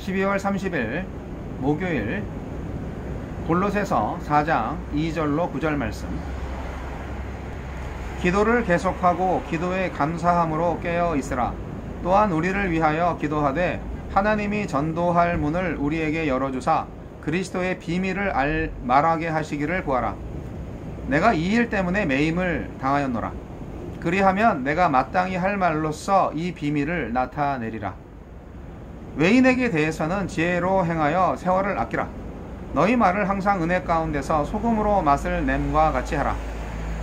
12월 30일 목요일 골로새서 4장 2절로 9절 말씀. 기도를 계속하고 기도에 감사함으로 깨어 있으라. 또한 우리를 위하여 기도하되 하나님이 전도할 문을 우리에게 열어주사 그리스도의 비밀을 말하게 하시기를 구하라. 내가 이 일 때문에 매임을 당하였노라. 그리하면 내가 마땅히 할 말로써 이 비밀을 나타내리라. 외인에게 대해서는 지혜로 행하여 세월을 아끼라. 너희 말을 항상 은혜 가운데서 소금으로 맛을 냄과 같이 하라.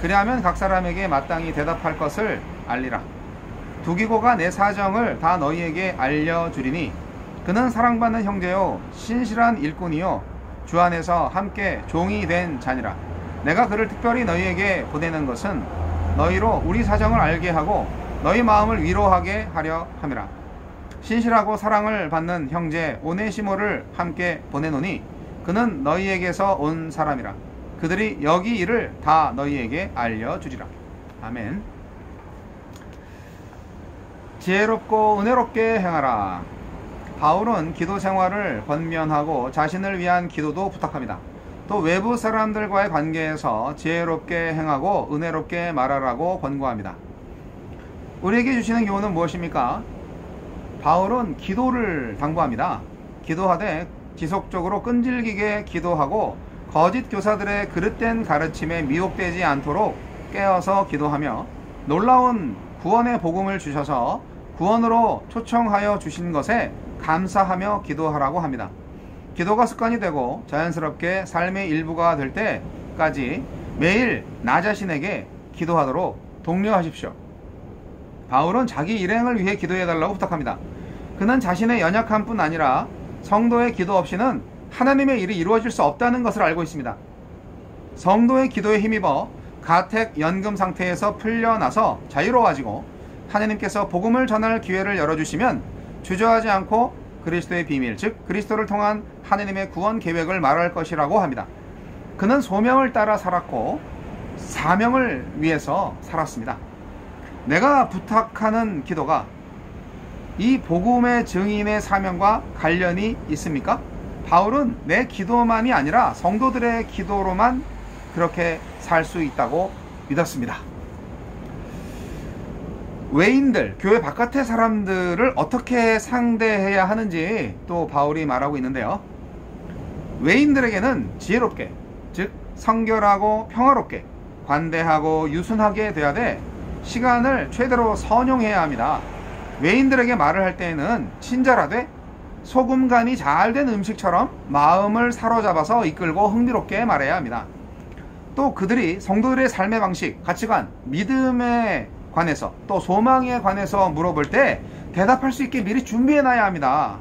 그리하면 각 사람에게 마땅히 대답할 것을 알리라. 두기고가 내 사정을 다 너희에게 알려주리니 그는 사랑받는 형제요 신실한 일꾼이요 주 안에서 함께 종이 된 자니라. 내가 그를 특별히 너희에게 보내는 것은 너희로 우리 사정을 알게 하고 너희 마음을 위로하게 하려 함이라. 신실하고 사랑을 받는 형제 오네시모를 함께 보내노니 그는 너희에게서 온 사람이라. 그들이 여기 일을 다 너희에게 알려주리라. 아멘. 지혜롭고 은혜롭게 행하라. 바울은 기도 생활을 권면하고 자신을 위한 기도도 부탁합니다. 또 외부 사람들과의 관계에서 지혜롭게 행하고 은혜롭게 말하라고 권고합니다. 우리에게 주시는 교훈은 무엇입니까? 바울은 기도를 당부합니다. 기도하되 지속적으로 끈질기게 기도하고 거짓 교사들의 그릇된 가르침에 미혹되지 않도록 깨어서 기도하며 놀라운 구원의 복음을 주셔서 구원으로 초청하여 주신 것에 감사하며 기도하라고 합니다. 기도가 습관이 되고 자연스럽게 삶의 일부가 될 때까지 매일 나 자신에게 기도하도록 독려하십시오. 바울은 자기 일행을 위해 기도해달라고 부탁합니다. 그는 자신의 연약함뿐 아니라 성도의 기도 없이는 하나님의 일이 이루어질 수 없다는 것을 알고 있습니다. 성도의 기도에 힘입어 가택 연금 상태에서 풀려나서 자유로워지고 하나님께서 복음을 전할 기회를 열어주시면 주저하지 않고 그리스도의 비밀, 즉 그리스도를 통한 하나님의 구원 계획을 말할 것이라고 합니다. 그는 소명을 따라 살았고 사명을 위해서 살았습니다. 내가 부탁하는 기도가 이 복음의 증인의 사명과 관련이 있습니까? 바울은 내 기도만이 아니라 성도들의 기도로만 그렇게 살 수 있다고 믿었습니다. 외인들, 교회 바깥의 사람들을 어떻게 상대해야 하는지 또 바울이 말하고 있는데요. 외인들에게는 지혜롭게, 즉 성결하고 평화롭게, 관대하고 유순하게 돼야 돼 시간을 최대로 선용해야 합니다. 외인들에게 말을 할 때에는 친절하되 소금간이 잘 된 음식처럼 마음을 사로잡아서 이끌고 흥미롭게 말해야 합니다. 또 그들이 성도들의 삶의 방식, 가치관, 믿음에 관해서 또 소망에 관해서 물어볼 때 대답할 수 있게 미리 준비해놔야 합니다.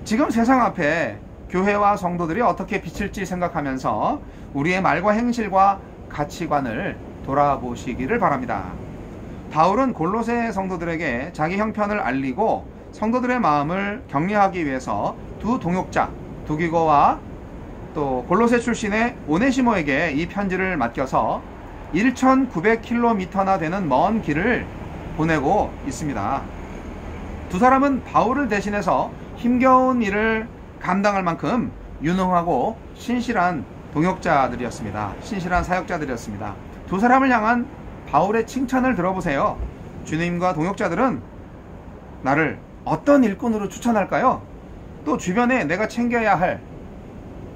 지금 세상 앞에 교회와 성도들이 어떻게 비칠지 생각하면서 우리의 말과 행실과 가치관을 돌아보시기를 바랍니다. 바울은 골로새 성도들에게 자기 형편을 알리고 성도들의 마음을 격려하기 위해서 두 동역자 두기고와 또 골로새 출신의 오네시모에게 이 편지를 맡겨서 1900km나 되는 먼 길을 보내고 있습니다. 두 사람은 바울을 대신해서 힘겨운 일을 감당할 만큼 유능하고 신실한 동역자들이었습니다. 신실한 사역자들이었습니다. 두 사람을 향한 바울의 칭찬을 들어보세요. 주님과 동역자들은 나를 어떤 일꾼으로 추천할까요? 또 주변에 내가 챙겨야 할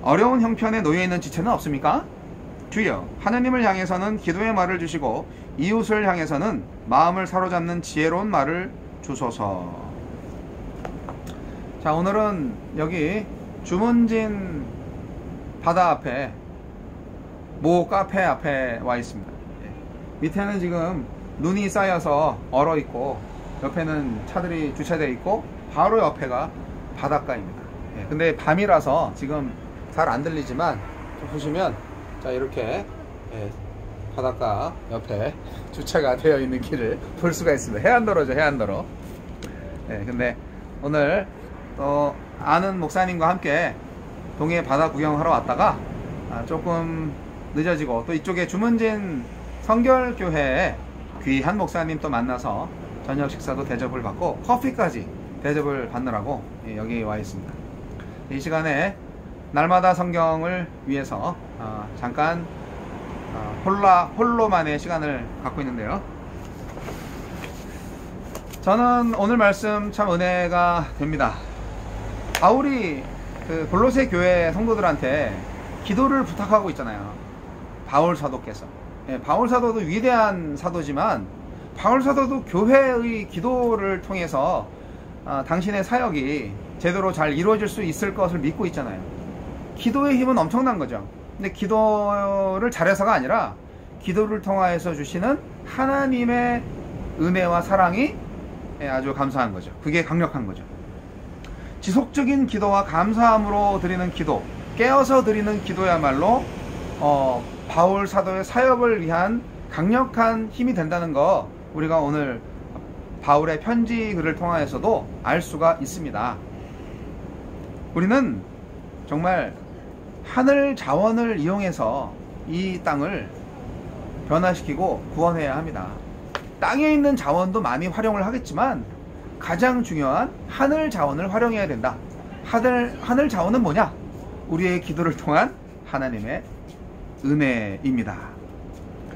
어려운 형편에 놓여있는 지체는 없습니까? 주여, 하나님을 향해서는 기도의 말을 주시고 이웃을 향해서는 마음을 사로잡는 지혜로운 말을 주소서. 자, 오늘은 여기 주문진 바다 앞에 모 카페 앞에 와 있습니다. 밑에는 지금 눈이 쌓여서 얼어 있고 옆에는 차들이 주차되어 있고 바로 옆에가 바닷가입니다. 근데 밤이라서 지금 잘 안 들리지만 보시면 자 이렇게 바닷가 옆에 주차가 되어 있는 길을 볼 수가 있습니다. 해안도로죠, 해안도로. 근데 오늘 또 아는 목사님과 함께 동해 바다 구경하러 왔다가 조금 늦어지고 또 이쪽에 주문진 성결교회에 귀한 목사님 또 만나서 저녁 식사도 대접을 받고 커피까지 대접을 받느라고 여기 와 있습니다. 이 시간에 날마다 성경을 위해서 잠깐 홀로만의 시간을 갖고 있는데요. 저는 오늘 말씀 참 은혜가 됩니다. 바울이 그 골로새 교회 성도들한테 기도를 부탁하고 있잖아요. 바울 사도께서. 바울 사도도 위대한 사도지만 바울 사도도 교회의 기도를 통해서 당신의 사역이 제대로 잘 이루어질 수 있을 것을 믿고 있잖아요. 기도의 힘은 엄청난 거죠. 근데 기도를 잘해서가 아니라 기도를 통하여서 주시는 하나님의 은혜와 사랑이 아주 감사한 거죠. 그게 강력한 거죠. 지속적인 기도와 감사함으로 드리는 기도, 깨어서 드리는 기도야말로 바울 사도의 사역을 위한 강력한 힘이 된다는 거 우리가 오늘 바울의 편지 글을 통하여서도 알 수가 있습니다. 우리는 정말 하늘 자원을 이용해서 이 땅을 변화시키고 구원해야 합니다. 땅에 있는 자원도 많이 활용을 하겠지만 가장 중요한 하늘 자원을 활용해야 된다. 하늘 자원은 뭐냐? 우리의 기도를 통한 하나님의 은혜입니다.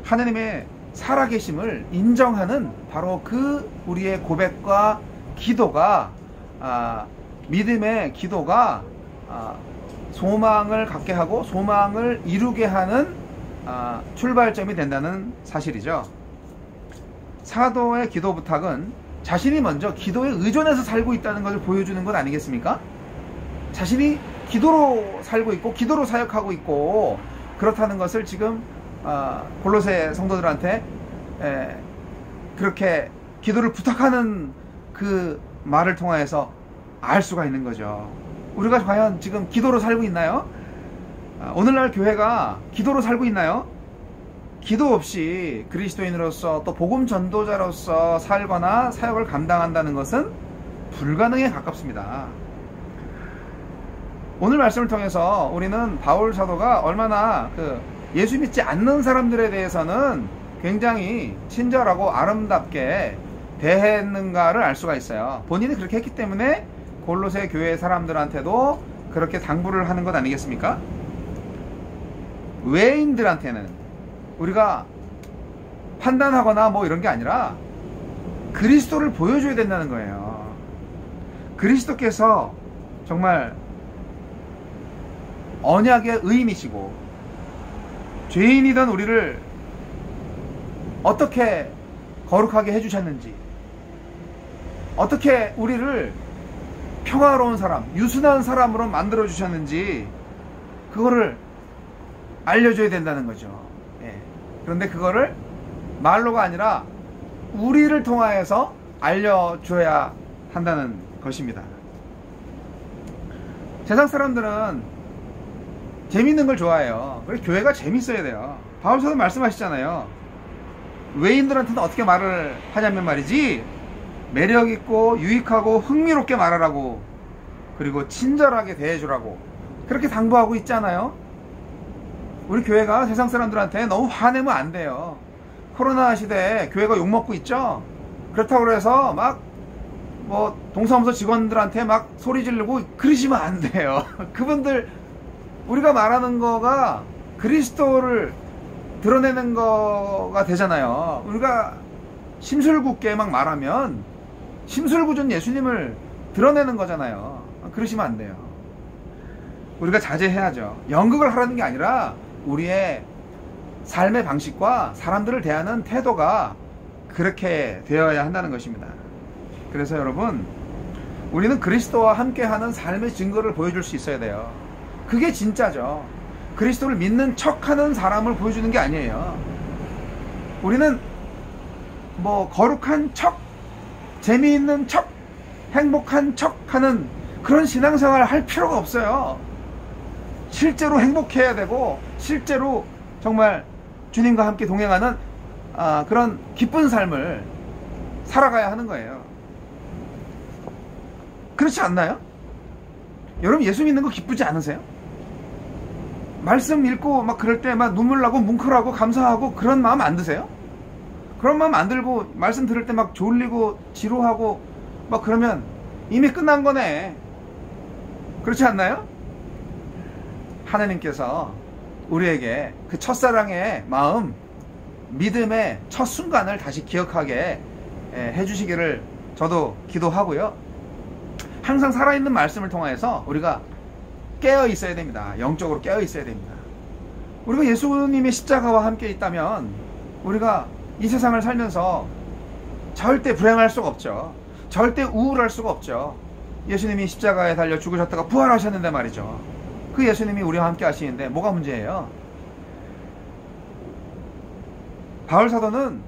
하나님의 살아계심을 인정하는 바로 그 우리의 고백과 기도가 믿음의 기도가 소망을 갖게 하고 소망을 이루게 하는 출발점이 된다는 사실이죠. 사도의 기도 부탁은 자신이 먼저 기도에 의존해서 살고 있다는 것을 보여주는 것 아니겠습니까? 자신이 기도로 살고 있고 기도로 사역하고 있고 그렇다는 것을 지금 골로새 성도들한테 그렇게 기도를 부탁하는 그 말을 통하여서 알 수가 있는 거죠. 우리가 과연 지금 기도로 살고 있나요? 오늘날 교회가 기도로 살고 있나요? 기도 없이 그리스도인으로서 또 복음 전도자로서 살거나 사역을 감당한다는 것은 불가능에 가깝습니다. 오늘 말씀을 통해서 우리는 바울 사도가 얼마나 예수 믿지 않는 사람들에 대해서는 굉장히 친절하고 아름답게 대했는가를 알 수가 있어요. 본인이 그렇게 했기 때문에 골로새 교회 사람들한테도 그렇게 당부를 하는 것 아니겠습니까? 외인들한테는 우리가 판단하거나 뭐 이런 게 아니라 그리스도를 보여줘야 된다는 거예요. 그리스도께서 정말 언약의 의인이시고 죄인이던 우리를 어떻게 거룩하게 해주셨는지, 어떻게 우리를 평화로운 사람, 유순한 사람으로 만들어 주셨는지 그거를 알려줘야 된다는 거죠. 그런데 그거를 말로가 아니라 우리를 통하여서 알려줘야 한다는 것입니다. 세상 사람들은 재밌는 걸 좋아해요. 그래서 교회가 재밌어야 돼요. 바울 사도 말씀하시잖아요. 외인들한테는 어떻게 말을 하냐면 말이지, 매력있고 유익하고 흥미롭게 말하라고, 그리고 친절하게 대해주라고 그렇게 당부하고 있잖아요. 우리 교회가 세상 사람들한테 너무 화내면 안 돼요. 코로나 시대에 교회가 욕먹고 있죠. 그렇다고 해서 막 동사무소 직원들한테 막 소리 지르고 그러시면 안 돼요. 그분들, 우리가 말하는 거가 그리스도를 드러내는 거가 되잖아요. 우리가 심술궂게 막 말하면 심술궂은 예수님을 드러내는 거잖아요. 그러시면 안 돼요. 우리가 자제해야죠. 연극을 하라는 게 아니라 우리의 삶의 방식과 사람들을 대하는 태도가 그렇게 되어야 한다는 것입니다. 그래서 여러분, 우리는 그리스도와 함께하는 삶의 증거를 보여줄 수 있어야 돼요. 그게 진짜죠. 그리스도를 믿는 척하는 사람을 보여주는 게 아니에요. 우리는 거룩한 척, 재미있는 척, 행복한 척 하는 그런 신앙생활을 할 필요가 없어요. 실제로 행복해야 되고 실제로 정말 주님과 함께 동행하는 그런 기쁜 삶을 살아가야 하는 거예요. 그렇지 않나요? 여러분, 예수 믿는 거 기쁘지 않으세요? 말씀 읽고 막 그럴 때 막 눈물 나고 뭉클하고 감사하고 그런 마음 안 드세요? 그런 마음 안 들고 말씀 들을 때 막 졸리고 지루하고 막 그러면 이미 끝난 거네. 그렇지 않나요? 하나님께서 우리에게 그 첫사랑의 마음, 믿음의 첫 순간을 다시 기억하게 해주시기를 저도 기도하고요. 항상 살아있는 말씀을 통해서 우리가 깨어 있어야 됩니다. 영적으로 깨어 있어야 됩니다. 우리가 예수님의 십자가와 함께 있다면 우리가 이 세상을 살면서 절대 불행할 수가 없죠. 절대 우울할 수가 없죠. 예수님이 십자가에 달려 죽으셨다가 부활하셨는데 말이죠. 그 예수님이 우리와 함께 하시는데 뭐가 문제예요? 바울 사도는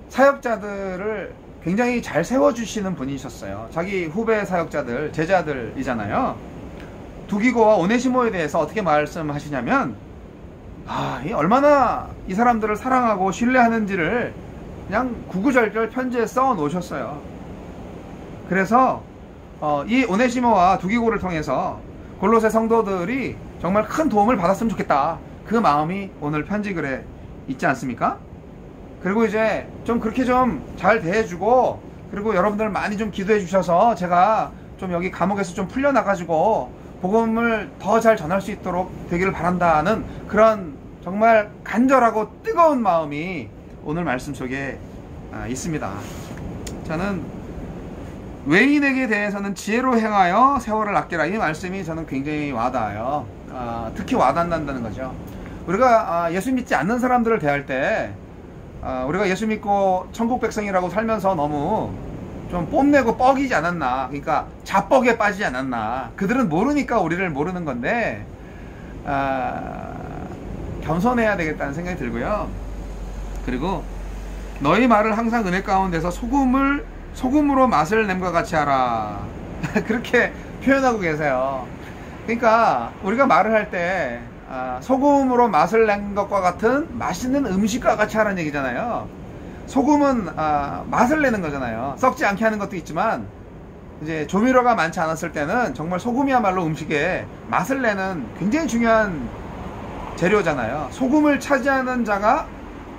사역자들을 굉장히 잘 세워주시는 분이셨어요. 자기 후배 사역자들, 제자들이잖아요. 두기고와 오네시모에 대해서 어떻게 말씀하시냐면, 얼마나 이 사람들을 사랑하고 신뢰하는지를 그냥 구구절절 편지에 써 놓으셨어요. 그래서 이 오네시모와 두기고를 통해서 골로새 성도들이 정말 큰 도움을 받았으면 좋겠다. 그 마음이 오늘 편지글에 있지 않습니까? 그리고 이제 좀 그렇게 좀 잘 대해주고, 그리고 여러분들 많이 좀 기도해 주셔서 제가 좀 여기 감옥에서 좀 풀려나가지고 복음을 더 잘 전할 수 있도록 되기를 바란다는 그런 정말 간절하고 뜨거운 마음이 오늘 말씀 속에 있습니다. 저는 외인에게 대해서는 지혜로 행하여 세월을 아끼라, 이 말씀이 저는 굉장히 와닿아요. 특히 와닿는다는 거죠. 우리가 예수 믿지 않는 사람들을 대할 때 우리가 예수 믿고 천국 백성이라고 살면서 너무 좀 뽐내고 뻐기지 않았나, 그러니까 자뻑에 빠지지 않았나. 그들은 모르니까 우리를 모르는 건데 겸손해야 되겠다는 생각이 들고요. 그리고 너희 말을 항상 은혜 가운데서 소금으로 맛을 냄과 같이 하라. 그렇게 표현하고 계세요. 그러니까 우리가 말을 할 때 소금으로 맛을 낸 것과 같은 맛있는 음식과 같이 하라는 얘기잖아요. 소금은 맛을 내는 거잖아요. 썩지 않게 하는 것도 있지만, 이제 조미료가 많지 않았을 때는 정말 소금이야말로 음식에 맛을 내는 굉장히 중요한 재료잖아요. 소금을 차지하는 자가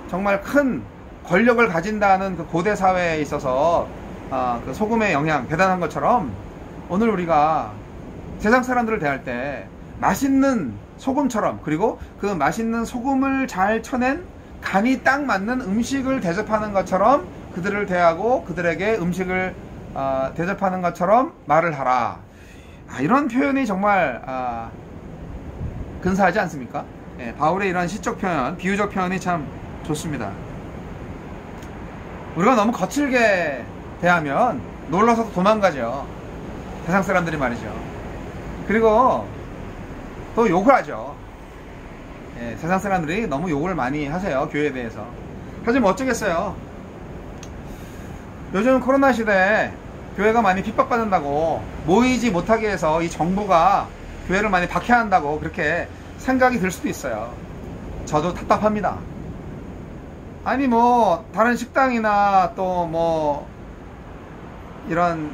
정말 큰 권력을 가진다는 그 고대 사회에 있어서 그 소금의 영향 대단한 것처럼, 오늘 우리가 세상 사람들을 대할 때 맛있는 소금처럼, 그리고 그 맛있는 소금을 잘 쳐낸 간이 딱 맞는 음식을 대접하는 것처럼 그들을 대하고 그들에게 음식을 대접하는 것처럼 말을 하라. 이런 표현이 정말 근사하지 않습니까? 바울의 이런 시적 표현, 비유적 표현이 참 좋습니다. 우리가 너무 거칠게 대하면 놀라서 도망가죠. 세상 사람들이 말이죠. 그리고 또 욕을 하죠. 세상 사람들이 너무 욕을 많이 하세요. 교회에 대해서. 하지만 어쩌겠어요. 요즘 코로나 시대에 교회가 많이 핍박받는다고, 모이지 못하게 해서 이 정부가 교회를 많이 박해한다고 그렇게 생각이 들 수도 있어요. 저도 답답합니다. 아니 다른 식당이나 또 이런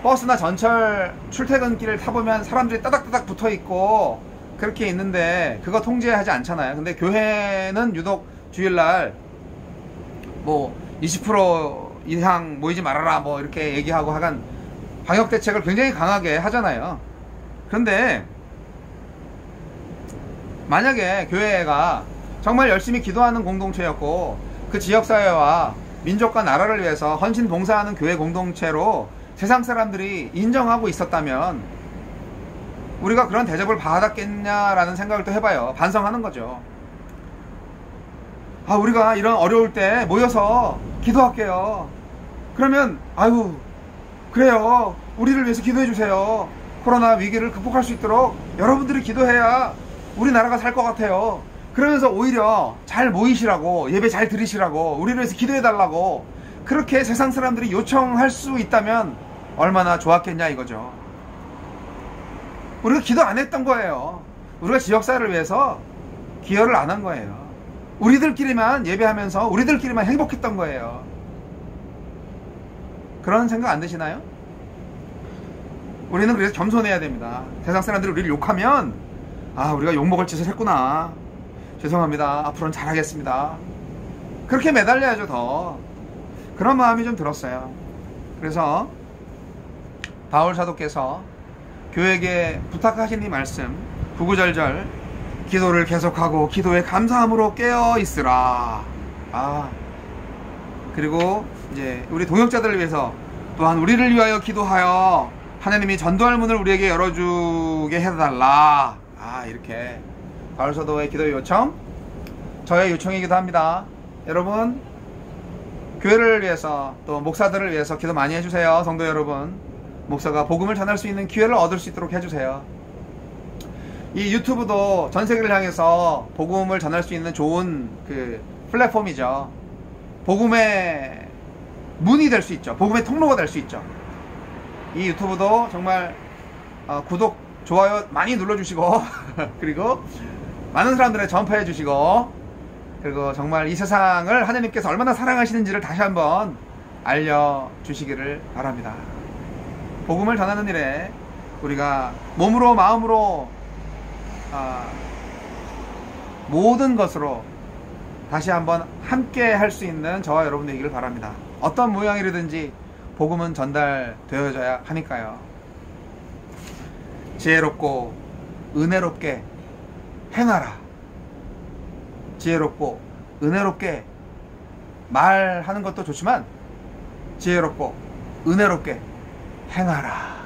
버스나 전철 출퇴근길을 타보면 사람들이 따닥따닥 붙어있고 그렇게 있는데 그거 통제하지 않잖아요. 근데 교회는 유독 주일날 20% 이상 모이지 말아라 이렇게 얘기하고 하간 방역 대책을 굉장히 강하게 하잖아요. 그런데 만약에 교회가 정말 열심히 기도하는 공동체였고 그 지역사회와 민족과 나라를 위해서 헌신 봉사하는 교회 공동체로 세상 사람들이 인정하고 있었다면 우리가 그런 대접을 받았겠냐라는 생각을 또 해봐요. 반성하는 거죠. 우리가 이런 어려울 때 모여서 기도할게요. 그러면 그래요, 우리를 위해서 기도해 주세요. 코로나 위기를 극복할 수 있도록 여러분들이 기도해야 우리나라가 살 것 같아요. 그러면서 오히려 잘 모이시라고, 예배 잘 드리시라고, 우리를 위해서 기도해 달라고 그렇게 세상 사람들이 요청할 수 있다면 얼마나 좋았겠냐 이거죠. 우리가 기도 안 했던 거예요. 우리가 지역사회를 위해서 기여를 안 한 거예요. 우리들끼리만 예배하면서 우리들끼리만 행복했던 거예요. 그런 생각 안 드시나요? 우리는 그래서 겸손해야 됩니다. 세상 사람들이 우리를 욕하면 우리가 욕먹을 짓을 했구나, 죄송합니다, 앞으로는 잘하겠습니다, 그렇게 매달려야죠. 더 그런 마음이 좀 들었어요. 그래서 바울 사도께서 교회에게 부탁하신 이 말씀 구구절절 기도를 계속하고 기도에 감사함으로 깨어 있으라. 그리고 이제 우리 동역자들을 위해서 또한 우리를 위하여 기도하여 하나님이 전도할 문을 우리에게 열어주게 해달라. 이렇게 바울 사도의 기도 요청, 저의 요청이기도 합니다. 여러분, 교회를 위해서 또 목사들을 위해서 기도 많이 해주세요. 성도 여러분, 목사가 복음을 전할 수 있는 기회를 얻을 수 있도록 해주세요. 이 유튜브도 전 세계를 향해서 복음을 전할 수 있는 좋은 그 플랫폼이죠. 복음의 문이 될 수 있죠. 복음의 통로가 될 수 있죠. 이 유튜브도 정말 구독, 좋아요 많이 눌러주시고 그리고 많은 사람들에 전파해 주시고, 그리고 정말 이 세상을 하나님께서 얼마나 사랑하시는지를 다시 한번 알려주시기를 바랍니다. 복음을 전하는 일에 우리가 몸으로 마음으로 모든 것으로 다시 한번 함께 할 수 있는 저와 여러분 되기를 바랍니다. 어떤 모양이라든지 복음은 전달되어져야 하니까요. 지혜롭고 은혜롭게 행하라. 지혜롭고 은혜롭게 말하는 것도 좋지만 지혜롭고 은혜롭게 행하라.